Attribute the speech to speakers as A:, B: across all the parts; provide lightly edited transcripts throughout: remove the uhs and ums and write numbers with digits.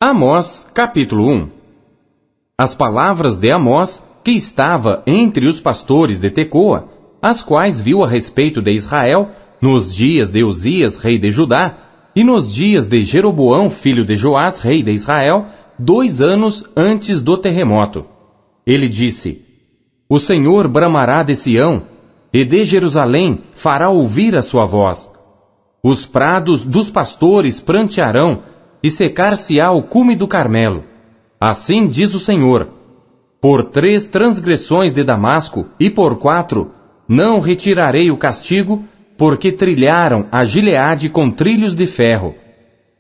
A: Amós, capítulo 1. As palavras de Amós, que estava entre os pastores de Tecoa, as quais viu a respeito de Israel, nos dias de Uzias, rei de Judá, e nos dias de Jeroboão, filho de Joás, rei de Israel, 2 anos antes do terremoto. Ele disse: O Senhor bramará de Sião, e de Jerusalém fará ouvir a sua voz. Os prados dos pastores prantearão, e secar-se-á o cume do Carmelo. Assim diz o Senhor: Por 3 transgressões de Damasco, e por 4, não retirarei o castigo, porque trilharam a Gileade com trilhos de ferro.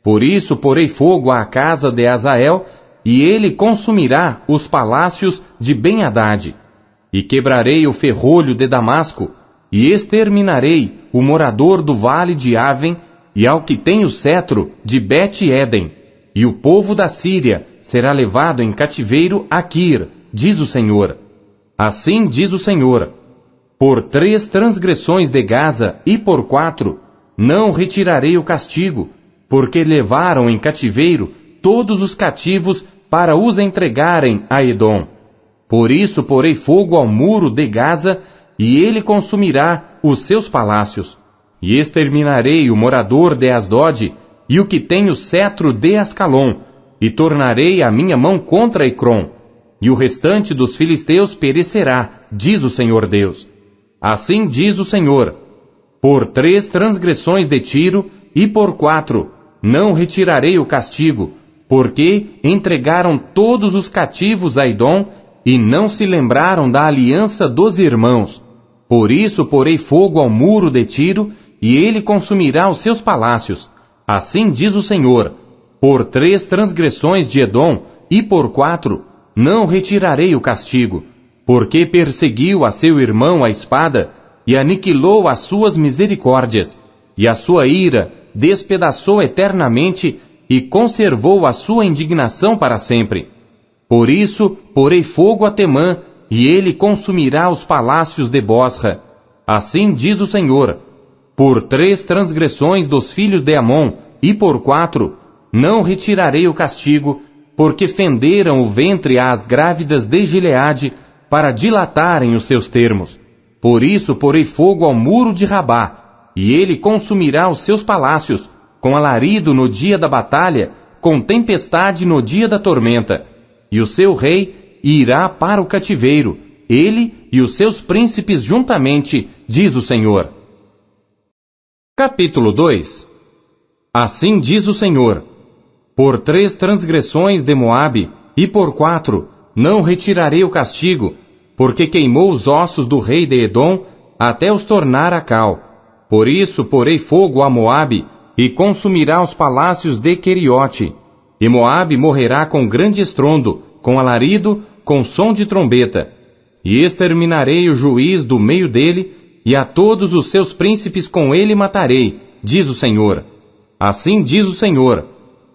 A: Por isso porei fogo à casa de Azael, e ele consumirá os palácios de Ben-Hadad. E quebrarei o ferrolho de Damasco, e exterminarei o morador do vale de Aven, e ao que tem o cetro de Bet-Eden, e o povo da Síria será levado em cativeiro a Quir, diz o Senhor. Assim diz o Senhor: Por 3 transgressões de Gaza, e por 4, não retirarei o castigo, porque levaram em cativeiro todos os cativos para os entregarem a Edom. Por isso porei fogo ao muro de Gaza, e ele consumirá os seus palácios. E exterminarei o morador de Asdod, e o que tem o cetro de Ascalon, e tornarei a minha mão contra Ecrom, e o restante dos filisteus perecerá, diz o Senhor Deus. Assim diz o Senhor: Por 3 transgressões de Tiro, e por 4, não retirarei o castigo, porque entregaram todos os cativos a Edom, e não se lembraram da aliança dos irmãos. Por isso porei fogo ao muro de Tiro, e ele consumirá os seus palácios. Assim diz o Senhor: Por 3 transgressões de Edom, e por 4, não retirarei o castigo, porque perseguiu a seu irmão a espada, e aniquilou as suas misericórdias, e a sua ira despedaçou eternamente, e conservou a sua indignação para sempre. Por isso porei fogo a Temã, e ele consumirá os palácios de Bosra. Assim diz o Senhor: Por 3 transgressões dos filhos de Amon, e por 4, não retirarei o castigo, porque fenderam o ventre às grávidas de Gileade, para dilatarem os seus termos. Por isso porei fogo ao muro de Rabá, e ele consumirá os seus palácios, com alarido no dia da batalha, com tempestade no dia da tormenta. E o seu rei irá para o cativeiro, ele e os seus príncipes juntamente, diz o Senhor. Capítulo 2. Assim diz o Senhor: Por 3 transgressões de Moabe, e por 4, não retirarei o castigo, porque queimou os ossos do rei de Edom, até os tornar a cal. Por isso porei fogo a Moabe, e consumirá os palácios de Queriote. E Moabe morrerá com grande estrondo, com alarido, com som de trombeta. E exterminarei o juiz do meio dele, e a todos os seus príncipes com ele matarei, diz o Senhor. Assim diz o Senhor: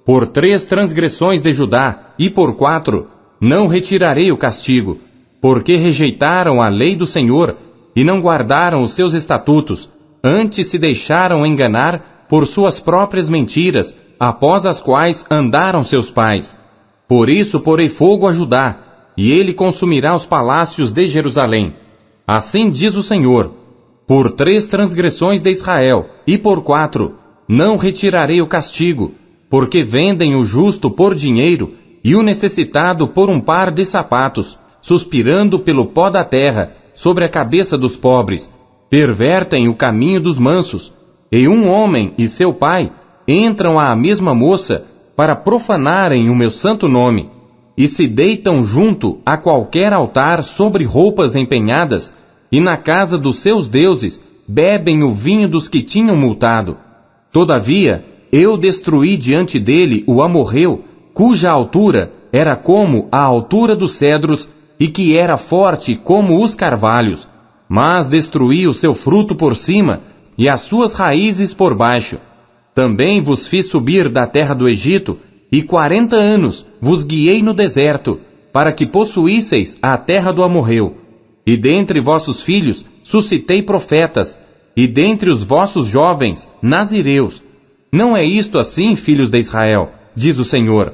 A: Por 3 transgressões de Judá, e por 4, não retirarei o castigo, porque rejeitaram a lei do Senhor, e não guardaram os seus estatutos, antes se deixaram enganar por suas próprias mentiras, após as quais andaram seus pais. Por isso porei fogo a Judá, e ele consumirá os palácios de Jerusalém. Assim diz o Senhor: Por 3 transgressões de Israel, e por 4, não retirarei o castigo, porque vendem o justo por dinheiro, e o necessitado por um par de sapatos, suspirando pelo pó da terra, sobre a cabeça dos pobres. Pervertem o caminho dos mansos, e um homem e seu pai entram à mesma moça para profanarem o meu santo nome, e se deitam junto a qualquer altar sobre roupas empenhadas, e na casa dos seus deuses bebem o vinho dos que tinham multado. Todavia, eu destruí diante dele o amorreu, cuja altura era como a altura dos cedros, e que era forte como os carvalhos, mas destruí o seu fruto por cima, e as suas raízes por baixo. Também vos fiz subir da terra do Egito, e 40 anos vos guiei no deserto, para que possuísseis a terra do amorreu. E dentre vossos filhos suscitei profetas, e dentre os vossos jovens, nazireus. Não é isto assim, filhos de Israel, diz o Senhor.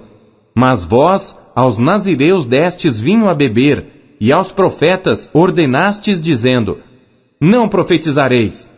A: Mas vós, aos nazireus destes vinho a beber, e aos profetas ordenastes, dizendo: Não profetizareis.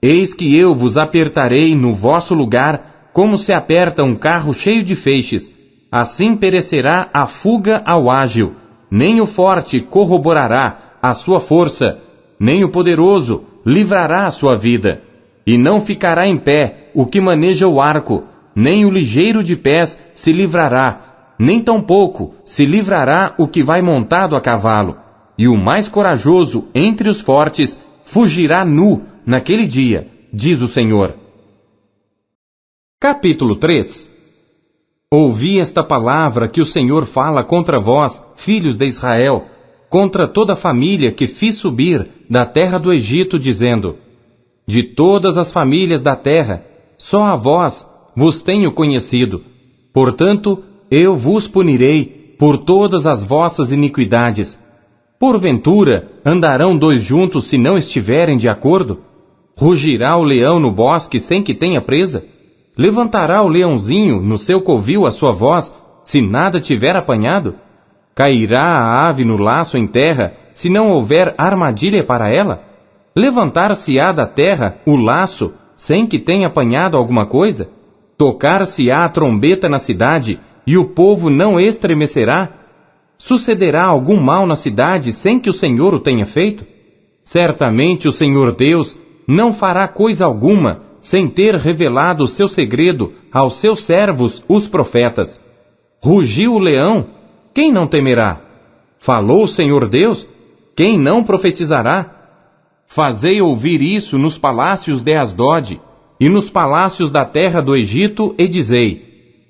A: Eis que eu vos apertarei no vosso lugar, como se aperta um carro cheio de feixes. Assim perecerá a fuga ao ágil, nem o forte corroborará a sua força, nem o poderoso livrará a sua vida. E não ficará em pé o que maneja o arco, nem o ligeiro de pés se livrará, nem tampouco se livrará o que vai montado a cavalo. E o mais corajoso entre os fortes fugirá nu naquele dia, diz o Senhor. Capítulo 3. Ouvi esta palavra que o Senhor fala contra vós, filhos de Israel, contra toda a família que fiz subir da terra do Egito, dizendo: De todas as famílias da terra, só a vós vos tenho conhecido. Portanto, eu vos punirei por todas as vossas iniquidades. Porventura, andarão dois juntos se não estiverem de acordo? Rugirá o leão no bosque sem que tenha presa? Levantará o leãozinho no seu covil a sua voz, se nada tiver apanhado? Cairá a ave no laço em terra, se não houver armadilha para ela? Levantar-se-á da terra o laço, sem que tenha apanhado alguma coisa? Tocar-se-á a trombeta na cidade, e o povo não estremecerá? Sucederá algum mal na cidade, sem que o Senhor o tenha feito? Certamente o Senhor Deus não fará coisa alguma, sem ter revelado o seu segredo aos seus servos, os profetas. Rugiu o leão? Quem não temerá? Falou o Senhor Deus? Quem não profetizará? Fazei ouvir isso nos palácios de Asdod, e nos palácios da terra do Egito, e dizei: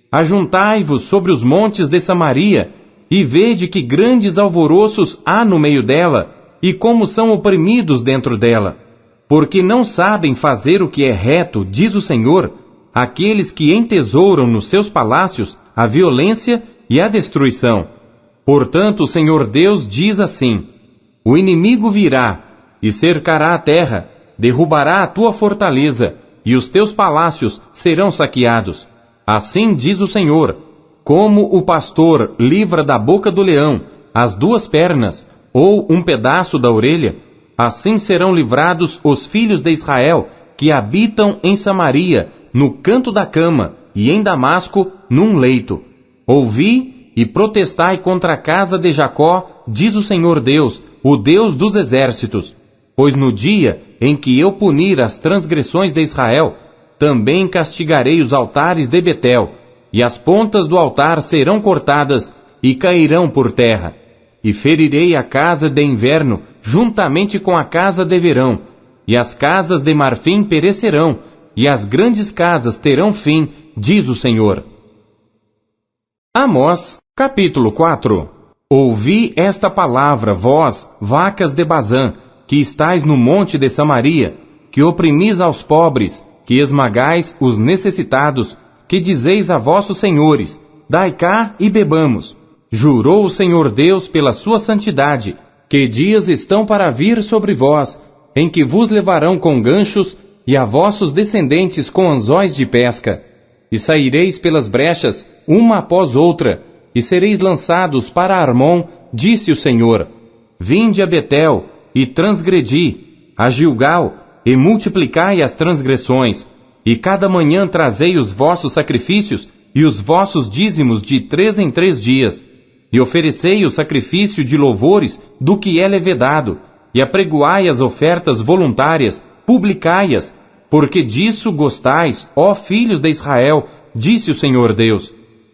A: Ajuntai-vos sobre os montes de Samaria, e vede que grandes alvoroços há no meio dela, e como são oprimidos dentro dela. Porque não sabem fazer o que é reto, diz o Senhor, aqueles que entesouram nos seus palácios a violência e a destruição. Portanto, o Senhor Deus diz assim: O inimigo virá, e cercará a terra, derrubará a tua fortaleza, e os teus palácios serão saqueados. Assim diz o Senhor: Como o pastor livra da boca do leão as duas pernas, ou um pedaço da orelha, assim serão livrados os filhos de Israel, que habitam em Samaria, no canto da cama, e em Damasco, num leito. Ouvi e protestai contra a casa de Jacó, diz o Senhor Deus, o Deus dos exércitos. Pois no dia em que eu punir as transgressões de Israel, também castigarei os altares de Betel, e as pontas do altar serão cortadas e cairão por terra. E ferirei a casa de inverno juntamente com a casa de verão, e as casas de marfim perecerão, e as grandes casas terão fim, diz o Senhor. Amós, capítulo 4. Ouvi esta palavra, vós, vacas de Bazã, que estais no monte de Samaria, que oprimis aos pobres, que esmagais os necessitados, que dizeis a vossos senhores: Dai cá e bebamos. Jurou o Senhor Deus pela sua santidade, que dias estão para vir sobre vós, em que vos levarão com ganchos, e a vossos descendentes com anzóis de pesca. E saireis pelas brechas, uma após outra, e sereis lançados para Armon, disse o Senhor. Vinde a Betel, e transgredi, a Gilgal, e multiplicai as transgressões, e cada manhã trazei os vossos sacrifícios, e os vossos dízimos de 3 em 3 dias, e oferecei o sacrifício de louvores do que é levedado, e apregoai as ofertas voluntárias, publicai-as, porque disso gostais, ó filhos de Israel, disse o Senhor Deus.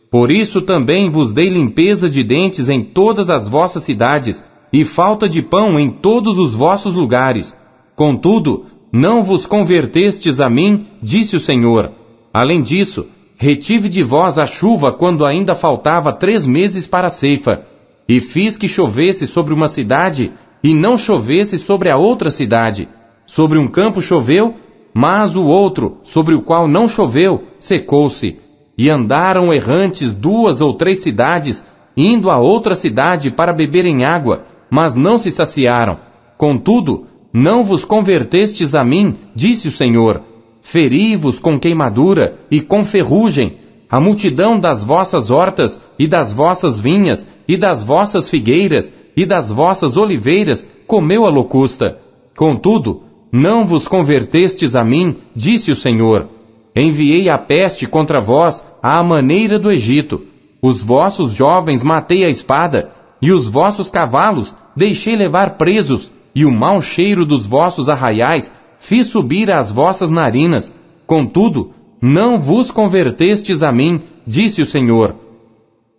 A: Por isso também vos dei limpeza de dentes em todas as vossas cidades, e falta de pão em todos os vossos lugares. Contudo, não vos convertestes a mim, disse o Senhor. Além disso, retive de vós a chuva quando ainda faltava 3 meses para a ceifa, e fiz que chovesse sobre uma cidade, e não chovesse sobre a outra cidade. Sobre um campo choveu, mas o outro, sobre o qual não choveu, secou-se. E andaram errantes 2 ou 3 cidades, indo a outra cidade para beberem água, mas não se saciaram. Contudo, não vos convertestes a mim, disse o Senhor. Feri-vos com queimadura e com ferrugem, a multidão das vossas hortas, e das vossas vinhas, e das vossas figueiras, e das vossas oliveiras, comeu a locusta. Contudo, não vos convertestes a mim, disse o Senhor. Enviei a peste contra vós, à maneira do Egito. Os vossos jovens matei à espada, e os vossos cavalos deixei levar presos, e o mau cheiro dos vossos arraiais fiz subir às vossas narinas. Contudo, não vos convertestes a mim, disse o Senhor.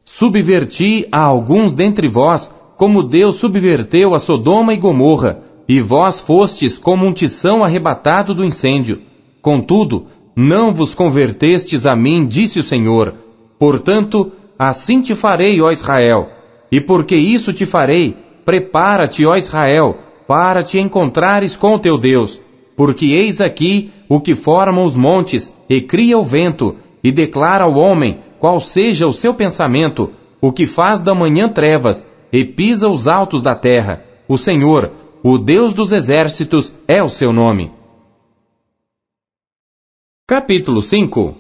A: Subverti a alguns dentre vós, como Deus subverteu a Sodoma e Gomorra, e vós fostes como um tição arrebatado do incêndio. Contudo, não vos convertestes a mim, disse o Senhor. Portanto, assim te farei, ó Israel. E porque isso te farei, prepara-te, ó Israel, para te encontrares com o teu Deus. Porque eis aqui o que forma os montes, e cria o vento, e declara ao homem qual seja o seu pensamento, o que faz da manhã trevas, e pisa os altos da terra. O Senhor, o Deus dos exércitos, é o seu nome. Capítulo 5.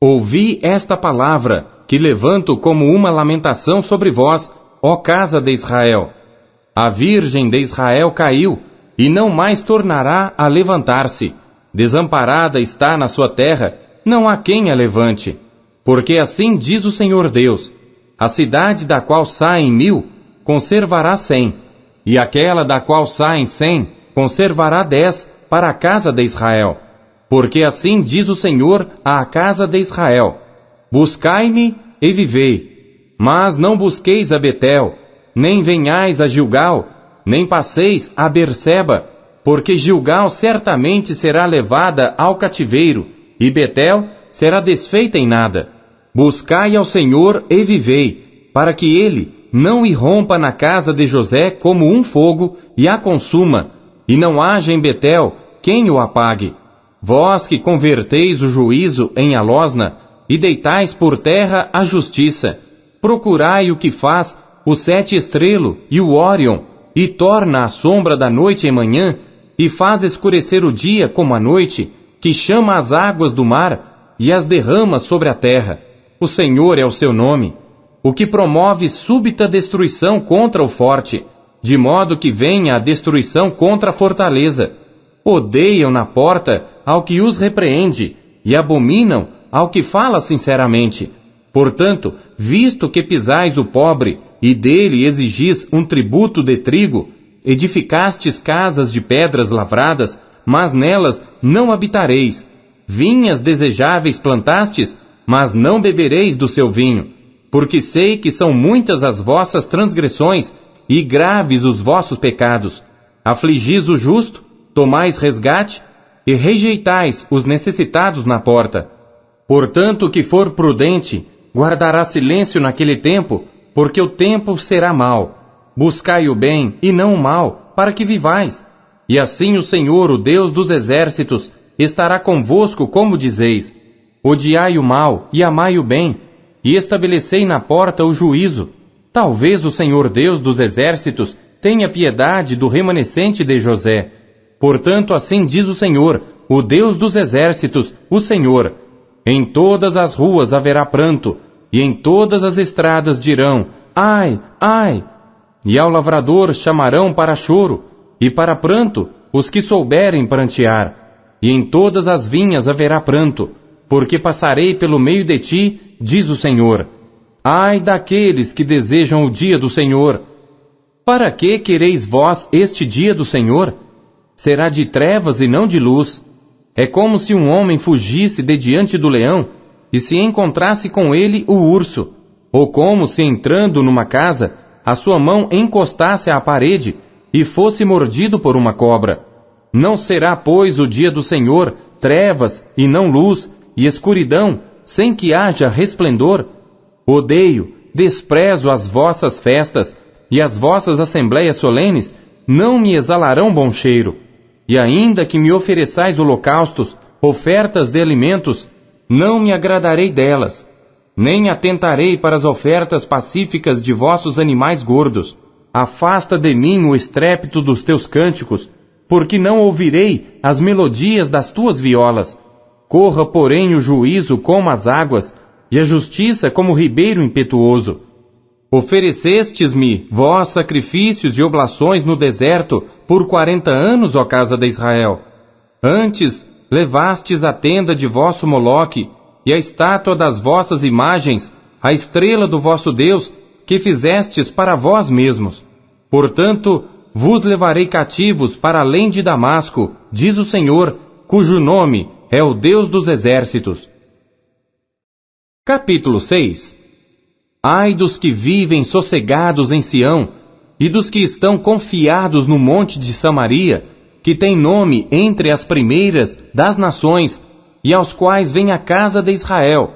A: Ouvi esta palavra, que levanto como uma lamentação sobre vós, ó casa de Israel. A virgem de Israel caiu, e não mais tornará a levantar-se. Desamparada está na sua terra, não há quem a levante. Porque assim diz o Senhor Deus: a cidade da qual saem 1000, conservará 100, e aquela da qual saem 100, conservará 10 para a casa de Israel. Porque assim diz o Senhor à casa de Israel: buscai-me e vivei. Mas não busqueis a Betel, nem venhais a Gilgal, nem passeis a Berseba, porque Gilgal certamente será levada ao cativeiro, e Betel será desfeita em nada. Buscai ao Senhor e vivei, para que ele não irrompa na casa de José como um fogo e a consuma, e não haja em Betel quem o apague. Vós que converteis o juízo em alosna, e deitais por terra a justiça, procurai o que faz o 7 estrelo e o Órion, e torna a sombra da noite em manhã, e faz escurecer o dia como a noite, que chama as águas do mar, e as derrama sobre a terra. O Senhor é o seu nome, o que promove súbita destruição contra o forte, de modo que venha a destruição contra a fortaleza. Odeiam na porta ao que os repreende, e abominam ao que fala sinceramente. Portanto, visto que pisais o pobre, e dele exigis um tributo de trigo, edificastes casas de pedras lavradas, mas nelas não habitareis. Vinhas desejáveis plantastes, mas não bebereis do seu vinho. Porque sei que são muitas as vossas transgressões, e graves os vossos pecados. Afligis o justo, tomais resgate, e rejeitais os necessitados na porta. Portanto, o que for prudente, guardará silêncio naquele tempo, porque o tempo será mau. Buscai o bem e não o mal, para que vivais. E assim o Senhor, o Deus dos exércitos, estará convosco como dizeis. Odiai o mal e amai o bem, e estabelecei na porta o juízo. Talvez o Senhor Deus dos exércitos tenha piedade do remanescente de José. Portanto, assim diz o Senhor, o Deus dos exércitos, o Senhor: em todas as ruas haverá pranto, e em todas as estradas dirão: ai, ai! E ao lavrador chamarão para choro, e para pranto os que souberem prantear. E em todas as vinhas haverá pranto, porque passarei pelo meio de ti, diz o Senhor. Ai daqueles que desejam o dia do Senhor! Para que quereis vós este dia do Senhor? Será de trevas e não de luz. É como se um homem fugisse de diante do leão, e se encontrasse com ele o urso, ou como se entrando numa casa, a sua mão encostasse à parede, e fosse mordido por uma cobra. Não será, pois, o dia do Senhor trevas e não luz, e escuridão, sem que haja resplendor? Odeio, desprezo as vossas festas, e as vossas assembléias solenes não me exalarão bom cheiro. E ainda que me ofereçais holocaustos, ofertas de alimentos, não me agradarei delas, nem atentarei para as ofertas pacíficas de vossos animais gordos. Afasta de mim o estrépito dos teus cânticos, porque não ouvirei as melodias das tuas violas. Corra, porém, o juízo como as águas, e a justiça como ribeiro impetuoso. Oferecestes-me vós sacrifícios e oblações no deserto por 40 anos, ó casa de Israel. Antes levastes a tenda de vosso Moloque e a estátua das vossas imagens, a estrela do vosso Deus, que fizestes para vós mesmos. Portanto, vos levarei cativos para além de Damasco, diz o Senhor, cujo nome é o Deus dos exércitos. Capítulo 6. Ai dos que vivem sossegados em Sião, e dos que estão confiados no monte de Samaria, que tem nome entre as primeiras das nações, e aos quais vem a casa de Israel.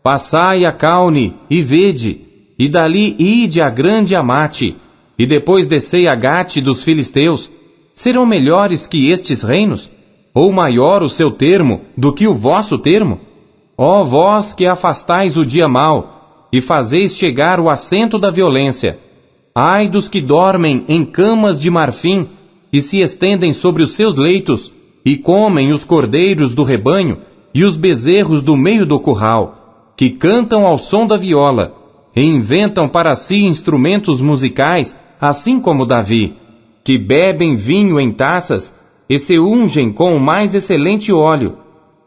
A: Passai a Caune e vede, e dali ide a grande Amate, e depois descei a Gate dos filisteus. Serão melhores que estes reinos? Ou maior o seu termo do que o vosso termo? Ó vós que afastais o dia mau, e fazeis chegar o assento da violência. Ai dos que dormem em camas de marfim, e se estendem sobre os seus leitos, e comem os cordeiros do rebanho, e os bezerros do meio do curral, que cantam ao som da viola, e inventam para si instrumentos musicais, assim como Davi, que bebem vinho em taças, e se ungem com o mais excelente óleo,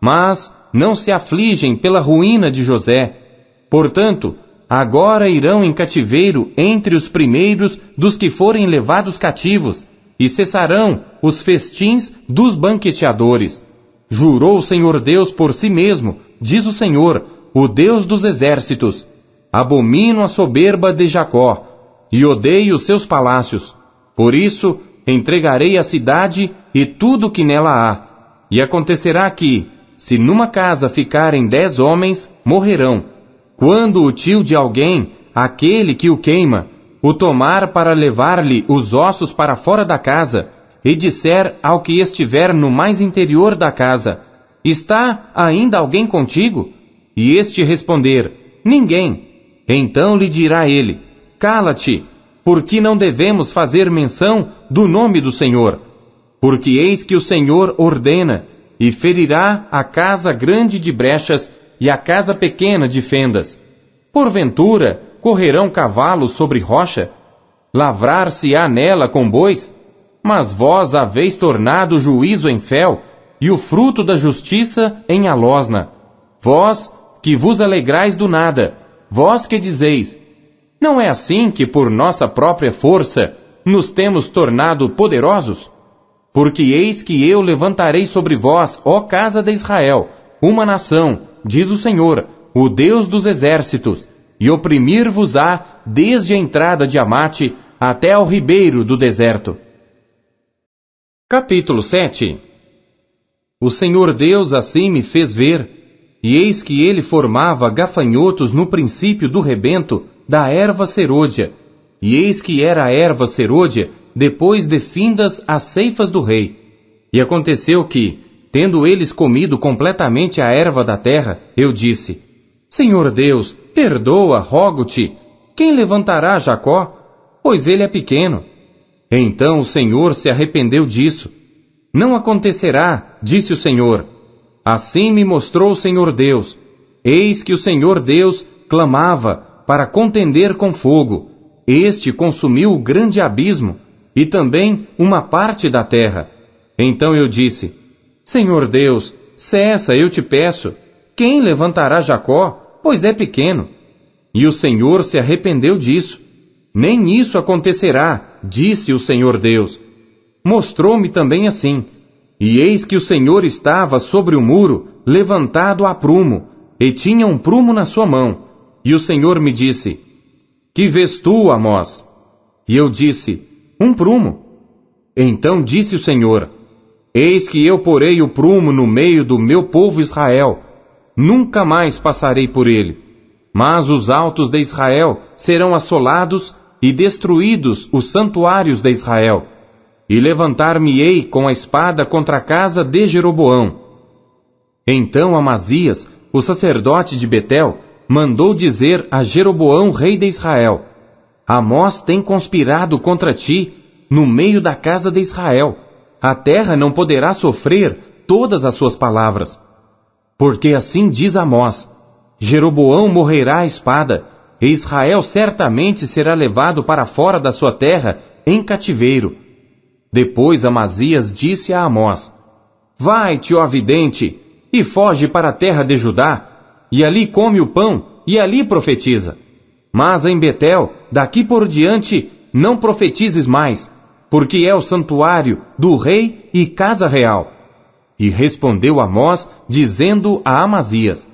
A: mas não se afligem pela ruína de José. Portanto, agora irão em cativeiro entre os primeiros dos que forem levados cativos, e cessarão os festins dos banqueteadores. Jurou o Senhor Deus por si mesmo, diz o Senhor, o Deus dos exércitos: abomino a soberba de Jacó, e odeio os seus palácios. Por isso, entregarei a cidade e tudo o que nela há. E acontecerá que, se numa casa ficarem 10 homens, morrerão. Quando o tio de alguém, aquele que o queima, o tomar para levar-lhe os ossos para fora da casa, e disser ao que estiver no mais interior da casa: está ainda alguém contigo? E este responder: ninguém. Então lhe dirá ele: cala-te, porque não devemos fazer menção do nome do Senhor. Porque eis que o Senhor ordena, e ferirá a casa grande de brechas e a casa pequena de fendas. Porventura, correrão cavalos sobre rocha? Lavrar-se-á nela com bois? Mas vós haveis tornado o juízo em fel, e o fruto da justiça em alosna. Vós, que vos alegrais do nada, vós que dizeis: não é assim que por nossa própria força nos temos tornado poderosos? Porque eis que eu levantarei sobre vós, ó casa de Israel, uma nação, diz o Senhor, o Deus dos exércitos, e oprimir-vos-á desde a entrada de Amate até ao ribeiro do deserto. Capítulo 7. O Senhor Deus assim me fez ver, e eis que ele formava gafanhotos no princípio do rebento da erva serôdia, e eis que era a erva serôdia depois de findas as ceifas do rei. E aconteceu que, tendo eles comido completamente a erva da terra, eu disse: Senhor Deus, perdoa, rogo-te, quem levantará Jacó? Pois ele é pequeno. Então o Senhor se arrependeu disso. Não acontecerá, disse o Senhor. Assim me mostrou o Senhor Deus. Eis que o Senhor Deus clamava para contender com fogo. Este consumiu o grande abismo, e também uma parte da terra. Então eu disse: Senhor Deus, cessa, eu te peço. Quem levantará Jacó? Pois é pequeno. E o Senhor se arrependeu disso. Nem isso acontecerá, disse o Senhor Deus. Mostrou-me também assim. E eis que o Senhor estava sobre o muro, levantado a prumo, e tinha um prumo na sua mão. E o Senhor me disse: Que vês tu, Amós? E eu disse: Um prumo. Então disse o Senhor: Eis que eu porei o prumo no meio do meu povo Israel. Nunca mais passarei por ele. Mas os altos de Israel serão assolados e destruídos os santuários de Israel. E levantar-me-ei com a espada contra a casa de Jeroboão. Então Amazias, o sacerdote de Betel, mandou dizer a Jeroboão, rei de Israel: Amós tem conspirado contra ti no meio da casa de Israel. A terra não poderá sofrer todas as suas palavras. Porque assim diz Amós: Jeroboão morrerá à espada, e Israel certamente será levado para fora da sua terra em cativeiro. Depois Amazias disse a Amós: Vai-te, ó vidente, e foge para a terra de Judá, e ali come o pão, e ali profetiza. Mas em Betel, daqui por diante, não profetizes mais, porque é o santuário do rei e casa real. E respondeu Amós, dizendo a Amazias: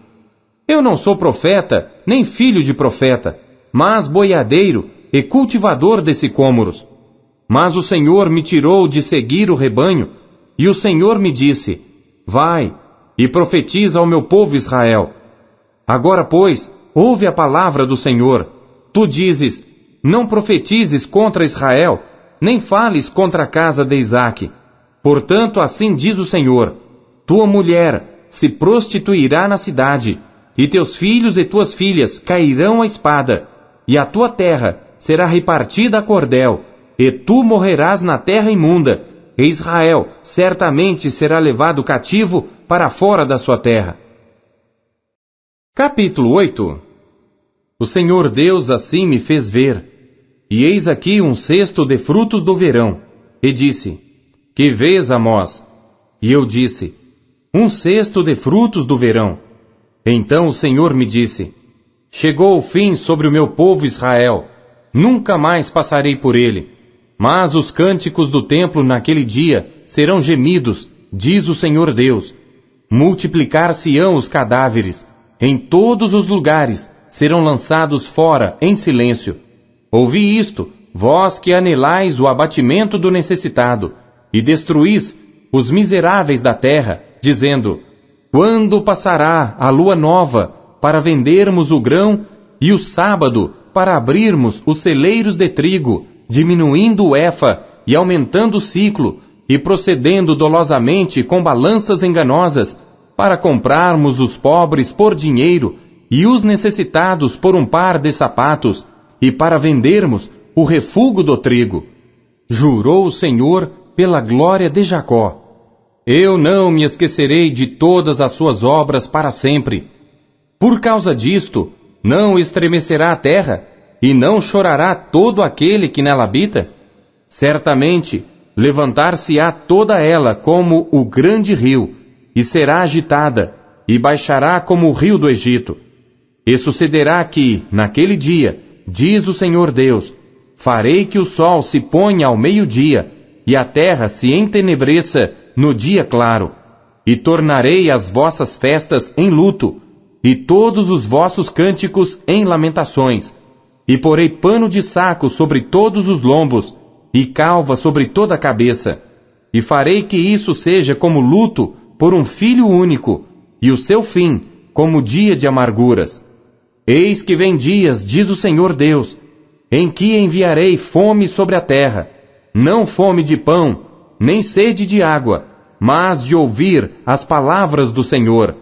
A: Eu não sou profeta, nem filho de profeta, mas boiadeiro e cultivador de sicômoros. Mas o Senhor me tirou de seguir o rebanho, e o Senhor me disse: Vai, e profetiza ao meu povo Israel. Agora, pois, ouve a palavra do Senhor. Tu dizes: Não profetizes contra Israel, nem fales contra a casa de Isaque. Portanto, assim diz o Senhor: Tua mulher se prostituirá na cidade, e teus filhos e tuas filhas cairão à espada, e a tua terra será repartida a cordel, e tu morrerás na terra imunda, e Israel certamente será levado cativo para fora da sua terra. Capítulo 8. O Senhor Deus assim me fez ver, e eis aqui um cesto de frutos do verão, e disse: Que vês, Amós? E eu disse: Um cesto de frutos do verão. Então o Senhor me disse: Chegou o fim sobre o meu povo Israel, nunca mais passarei por ele. Mas os cânticos do templo naquele dia serão gemidos, diz o Senhor Deus. Multiplicar-se-ão os cadáveres, em todos os lugares serão lançados fora em silêncio. Ouvi isto, vós que anelais o abatimento do necessitado, e destruís os miseráveis da terra, dizendo: Quando passará a lua nova para vendermos o grão, e o sábado para abrirmos os celeiros de trigo, diminuindo o efa e aumentando o ciclo, e procedendo dolosamente com balanças enganosas, para comprarmos os pobres por dinheiro, e os necessitados por um par de sapatos, e para vendermos o refúgio do trigo. Jurou o Senhor pela glória de Jacó: Eu não me esquecerei de todas as suas obras para sempre. Por causa disto, não estremecerá a terra, e não chorará todo aquele que nela habita? Certamente, levantar-se-á toda ela como o grande rio, e será agitada, e baixará como o rio do Egito. E sucederá que, naquele dia, diz o Senhor Deus, farei que o sol se ponha ao meio-dia, e a terra se entenebreça no dia claro, e tornarei as vossas festas em luto, e todos os vossos cânticos em lamentações, e porei pano de saco sobre todos os lombos, e calva sobre toda a cabeça, e farei que isso seja como luto por um filho único, e o seu fim como dia de amarguras. Eis que vem dias, diz o Senhor Deus, em que enviarei fome sobre a terra, não fome de pão, nem sede de água, mas de ouvir as palavras do Senhor.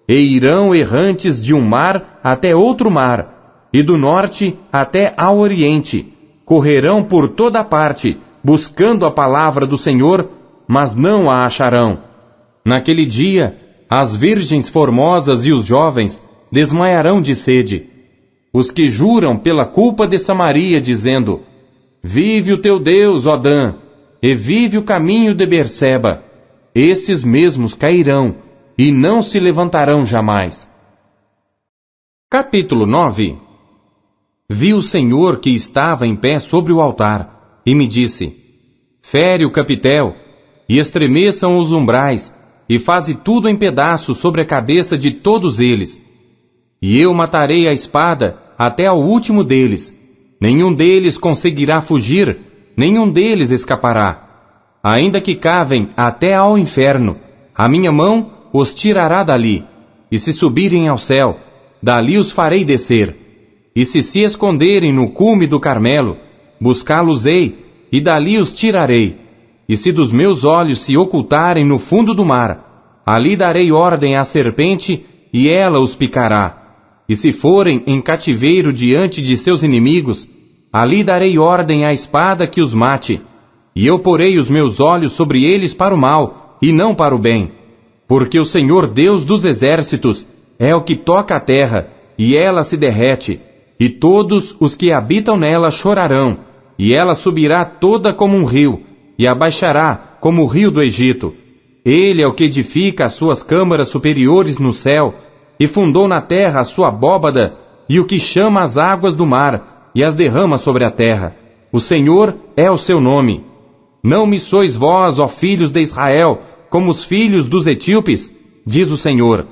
A: E irão errantes de um mar até outro mar, e do norte até ao oriente, correrão por toda parte, buscando a palavra do Senhor, mas não a acharão. Naquele dia, as virgens formosas e os jovens desmaiarão de sede. Os que juram pela culpa de Samaria, dizendo: Vive o teu Deus, ó Dan, e vive o caminho de Berseba. Esses mesmos cairão, e não se levantarão jamais. Capítulo 9. Vi o Senhor que estava em pé sobre o altar, e me disse: Fere o capitel, e estremeçam os umbrais, e faze tudo em pedaços sobre a cabeça de todos eles. E eu matarei a espada até ao último deles. Nenhum deles conseguirá fugir, nenhum deles escapará. Ainda que cavem até ao inferno, a minha mão os tirará dali. E se subirem ao céu, dali os farei descer. E se esconderem no cume do Carmelo, buscá-los-ei, e dali os tirarei. E se dos meus olhos se ocultarem no fundo do mar, ali darei ordem à serpente, e ela os picará. E se forem em cativeiro diante de seus inimigos, ali darei ordem à espada que os mate. E eu porei os meus olhos sobre eles para o mal, e não para o bem. Porque o Senhor Deus dos exércitos é o que toca a terra, e ela se derrete, e todos os que habitam nela chorarão, e ela subirá toda como um rio, e abaixará como o rio do Egito. Ele é o que edifica as suas câmaras superiores no céu, e fundou na terra a sua abóbada, e o que chama as águas do mar, e as derrama sobre a terra. O Senhor é o seu nome. Não me sois vós, ó filhos de Israel, como os filhos dos etíopes, diz o Senhor.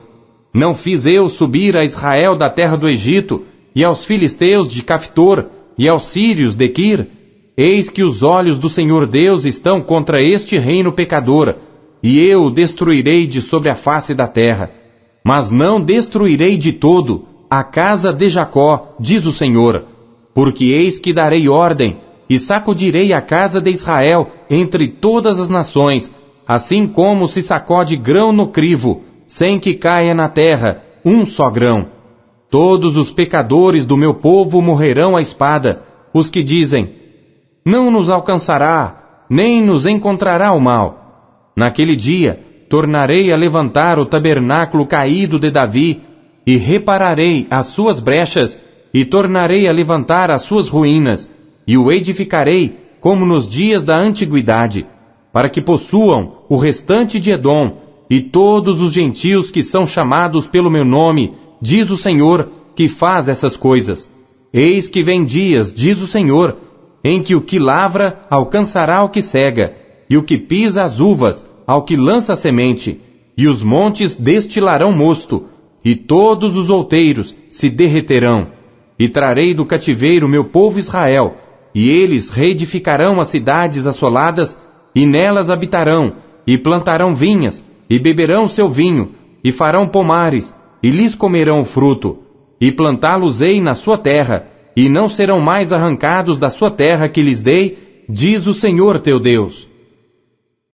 A: Não fiz eu subir a Israel da terra do Egito, e aos filisteus de Caftor, e aos sírios de Quir? Eis que os olhos do Senhor Deus estão contra este reino pecador, e eu o destruirei de sobre a face da terra. Mas não destruirei de todo a casa de Jacó, diz o Senhor, porque eis que darei ordem, e sacudirei a casa de Israel entre todas as nações, assim como se sacode grão no crivo, sem que caia na terra um só grão. Todos os pecadores do meu povo morrerão à espada, os que dizem, não nos alcançará, nem nos encontrará o mal. Naquele dia, tornarei a levantar o tabernáculo caído de Davi, e repararei as suas brechas, e tornarei a levantar as suas ruínas, e o edificarei como nos dias da antiguidade, para que possuam o restante de Edom, e todos os gentios que são chamados pelo meu nome, diz o Senhor, que faz essas coisas. Eis que vem dias, diz o Senhor, em que o que lavra alcançará o que cega, e o que pisa as uvas ao que lança a semente, e os montes destilarão mosto, e todos os outeiros se derreterão. E trarei do cativeiro meu povo Israel, e eles reedificarão as cidades assoladas, e nelas habitarão, e plantarão vinhas, e beberão seu vinho, e farão pomares, e lhes comerão o fruto, e plantá-los-ei na sua terra, e não serão mais arrancados da sua terra que lhes dei, diz o Senhor teu Deus.